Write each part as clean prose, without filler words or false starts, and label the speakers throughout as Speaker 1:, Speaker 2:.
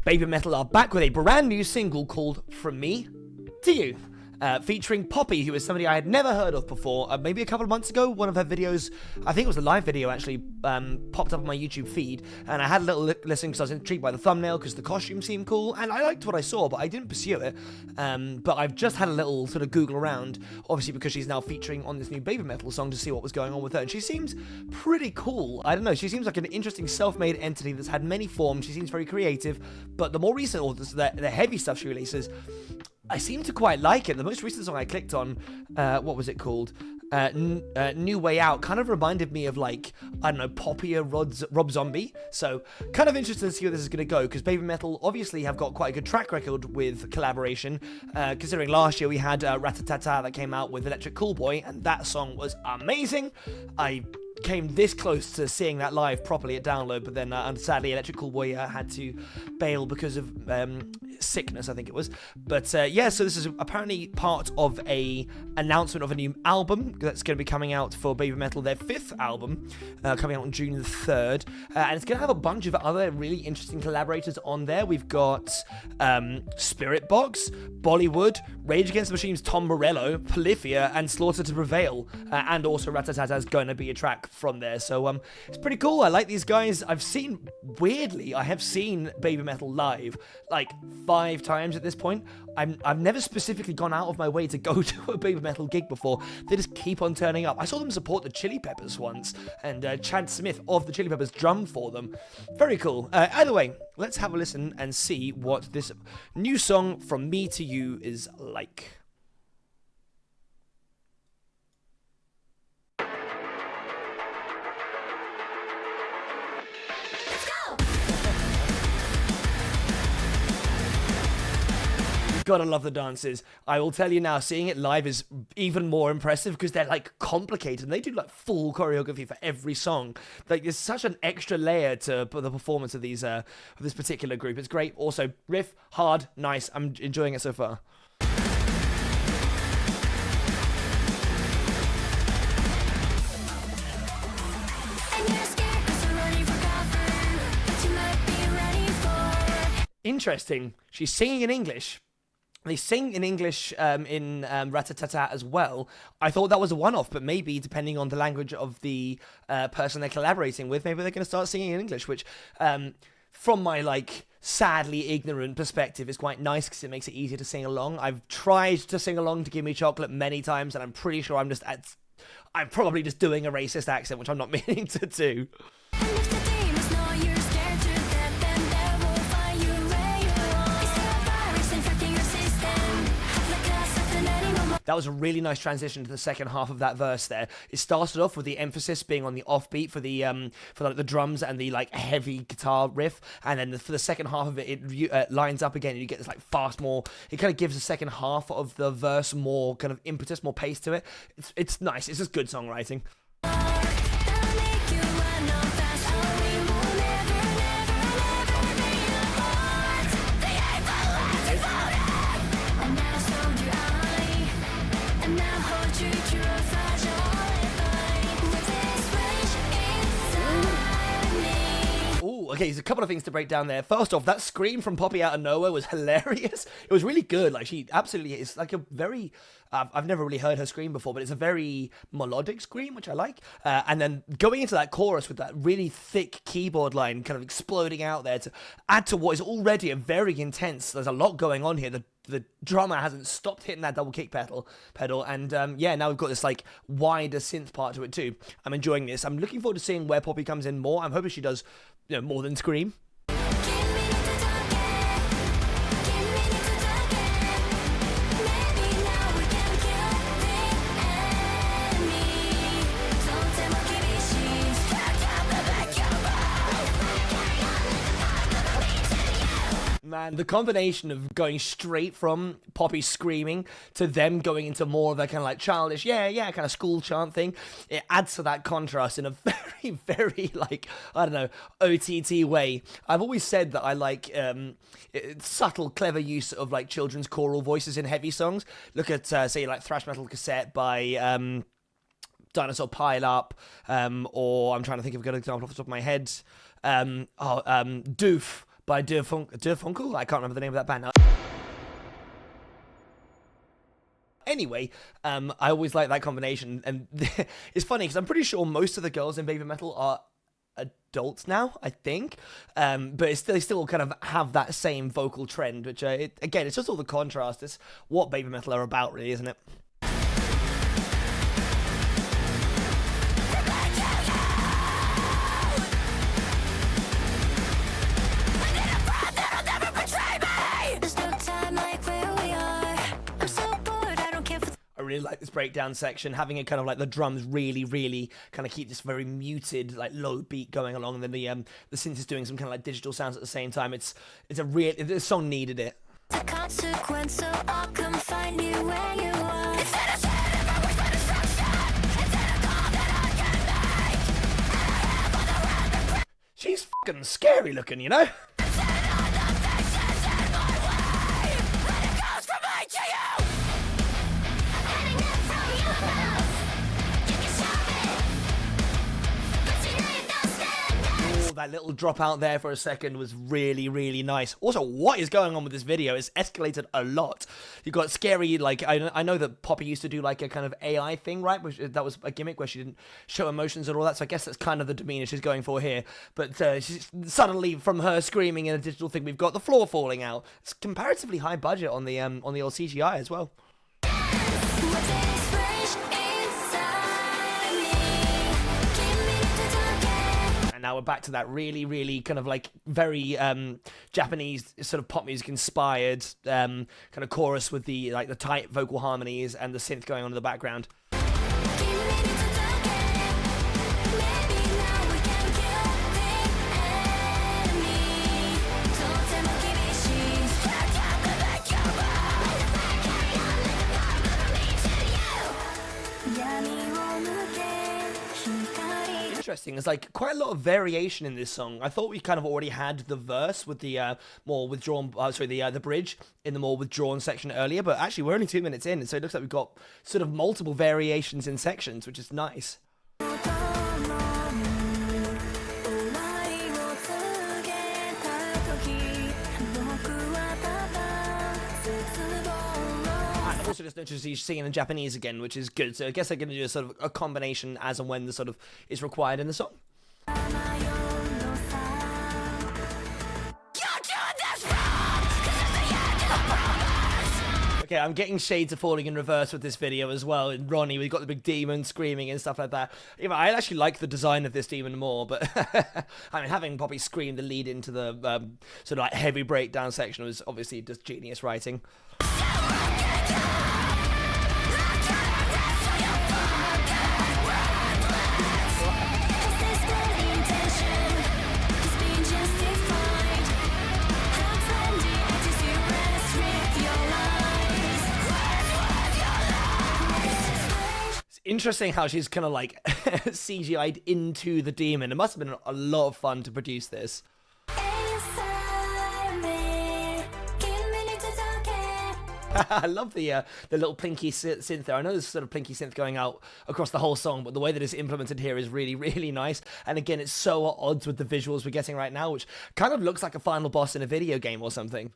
Speaker 1: Babymetal are back with a brand new single called From Me to You. Featuring Poppy, who is somebody I had never heard of before. Maybe a couple of months ago, one of her videos, I think it was a live video actually, popped up on my YouTube feed, and I had a little listen because I was intrigued by the thumbnail because the costume seemed cool, and I liked what I saw, but I didn't pursue it. But I've just had a little sort of Google around, obviously because she's now featuring on this new Babymetal song to see what was going on with her, and she seems pretty cool. I don't know, she seems like an interesting self-made entity that's had many forms. She seems very creative, but the more recent, or the heavy stuff she releases, I seem to quite like it. The most recent song I clicked on, what was it called? New Way Out, kind of reminded me of, like, I don't know, poppier Rob Zombie. So, kind of interested to see where this is going to go, because Babymetal obviously have got quite a good track record with collaboration, considering last year we had Ratatata that came out with Electric Callboy, and that song was amazing. I came this close to seeing that live properly at Download, but then sadly Electric Callboy had to bail because of sickness, I think it was. But yeah, so this is apparently part of a announcement of a new album that's going to be coming out for Babymetal, their 5th album, coming out on June the 3rd, and it's going to have a bunch of other really interesting collaborators on there. We've got Spirit Box, Bollywood, Rage Against the Machine's Tom Morello, Polyphia, and Slaughter to Prevail, and also Ratatata is going to be a track from there. So it's pretty cool. I like these guys. I have seen Babymetal live like 5 times at this point. I've never specifically gone out of my way to go to a Babymetal gig before. They just keep on turning up. I saw them support the Chili Peppers once, and Chad Smith of the Chili Peppers drummed for them. Very cool. Either way, let's have a listen and see what this new song From Me to You is like. Gotta love the dances. I will tell you now, seeing it live is even more impressive because they're like complicated and they do like full choreography for every song. Like there's such an extra layer to the performance of these of this particular group. It's great. Also, riff, hard, nice. I'm enjoying it so far. Interesting. She's singing in English. They sing in English in Ratatata as well. I thought that was a one-off, but maybe depending on the language of the person they're collaborating with, maybe they're going to start singing in English, which from my like sadly ignorant perspective is quite nice because it makes it easier to sing along. I've tried to sing along to Give Me Chocolate many times, and I'm pretty sure I'm probably just doing a racist accent, which I'm not meaning to do. That was a really nice transition to the second half of that verse there. It started off with the emphasis being on the offbeat for the drums and the like heavy guitar riff, and then for the second half of it, it lines up again and you get this like fast, more, it kind of gives the second half of the verse more kind of impetus, more pace to it. It's nice. It's just good songwriting. Okay, there's a couple of things to break down there. First off, that scream from Poppy out of nowhere was hilarious. It was really good. Like, she absolutely is like a very... I've never really heard her scream before, but it's a very melodic scream, which I like. And then going into that chorus with that really thick keyboard line kind of exploding out there to add to what is already a very intense... There's a lot going on here. The drummer hasn't stopped hitting that double kick pedal, and yeah, now we've got this like wider synth part to it too. I'm enjoying this. I'm looking forward to seeing where Poppy comes in more. I'm hoping she does, more than scream. Man, the combination of going straight from Poppy screaming to them going into more of a kind of like childish, kind of school chant thing, it adds to that contrast in a very, very, like, I don't know, OTT way. I've always said that I like subtle, clever use of like children's choral voices in heavy songs. Look at, say, like Thrash Metal Cassette by Dinosaur Pile Up, or I'm trying to think of a good example off the top of my head. Doof by Funkel. I can't remember the name of that band now. Anyway, I always like that combination, and it's funny because I'm pretty sure most of the girls in Babymetal are adults now, I think, but they still kind of have that same vocal trend, which again, it's just all the contrast. It's what Babymetal are about, really, isn't it? Really like this breakdown section, having it kind of like the drums really kind of keep this very muted, like low beat going along, and then the synth is doing some kind of like digital sounds at the same time. This song needed it.
Speaker 2: The consequence, so I'll come find you where you are.
Speaker 1: She's fucking scary looking, you know? That little drop out there for a second was really nice. Also, what is going on with this video? It's escalated a lot. You've got scary, like, I know that Poppy used to do like a kind of AI thing, right? That was a gimmick where she didn't show emotions and all that, so I guess that's kind of the demeanor she's going for here. But suddenly, from her screaming in a digital thing, we've got the floor falling out. It's comparatively high budget on the old CGI as well. And now we're back to that really kind of like very Japanese sort of pop music inspired kind of chorus with the like the tight vocal harmonies and the synth going on in the background. Interesting. There's like quite a lot of variation in this song. I thought we kind of already had the verse with the more withdrawn, the bridge in the more withdrawn section earlier, but actually we're only 2 minutes in, so it looks like we've got sort of multiple variations in sections, which is nice. Also just noticed he's singing in Japanese again, which is good. So I guess they're going to do a sort of a combination as and when the sort of is required in the song. Okay, I'm getting shades of falling in reverse with this video as well. And Ronnie, we've got the big demon screaming and stuff like that. You know, I actually like the design of this demon more, but I mean, having Poppy scream the lead into the sort of like heavy breakdown section was obviously just genius writing. Interesting how she's kind of like CGI'd into the demon. It must have been a lot of fun to produce this. I love the little plinky synth there. I know there's sort of plinky synth going out across the whole song, but the way that it's implemented here is really nice. And again, it's so at odds with the visuals we're getting right now, which kind of looks like a final boss in a video game or something.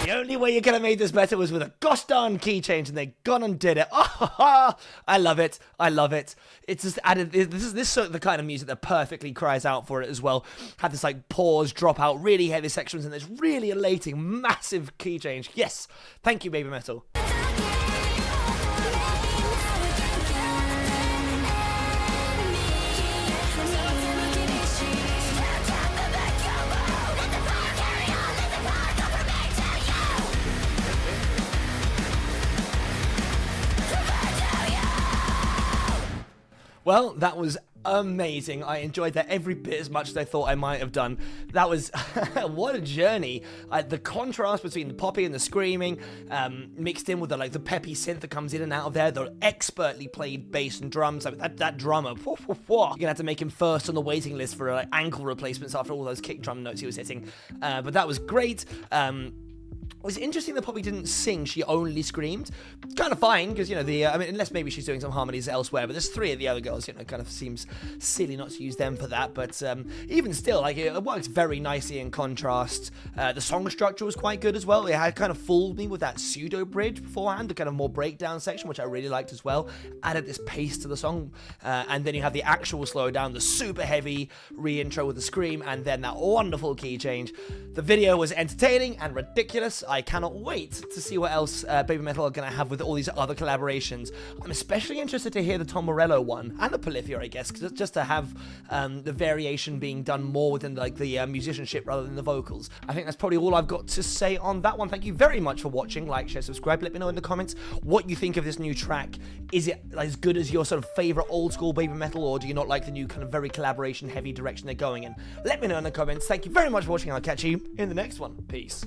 Speaker 1: The only way you could have made this better was with a gosh darn key change, and they gone and did it. Oh, I love it. I love it. It's just added. This is sort of the kind of music that perfectly cries out for it as well. Had this like pause, drop out, really heavy sections, and this really elating, massive key change. Yes, thank you, Babymetal. Well, that was amazing. I enjoyed that every bit as much as I thought I might have done. That was, what a journey. The contrast between the poppy and the screaming, mixed in with the peppy synth that comes in and out of there, the expertly played bass and drums. I mean, that drummer, you're gonna have to make him first on the waiting list for ankle replacements after all those kick drum notes he was hitting. But that was great. It was interesting that Poppy didn't sing, she only screamed. Kind of fine, because, you know, I mean, unless maybe she's doing some harmonies elsewhere, but there's 3 of the other girls, you know, it kind of seems silly not to use them for that, but even still, like, it works very nicely in contrast. The song structure was quite good as well. It had kind of fooled me with that pseudo-bridge beforehand, the kind of more breakdown section, which I really liked as well. Added this pace to the song, and then you have the actual slowdown, the super heavy re-intro with the scream, and then that wonderful key change. The video was entertaining and ridiculous. I cannot wait to see what else Babymetal are going to have with all these other collaborations. I'm especially interested to hear the Tom Morello one, and the Polyphia, I guess, just to have the variation being done more within like the musicianship rather than the vocals. I think that's probably all I've got to say on that one. Thank you very much for watching. Like, share, subscribe. Let me know in the comments what you think of this new track. Is it as good as your sort of favorite old school Babymetal, or do you not like the new kind of very collaboration heavy direction they're going in? Let me know in the comments. Thank you very much for watching. I'll catch you in the next one. Peace.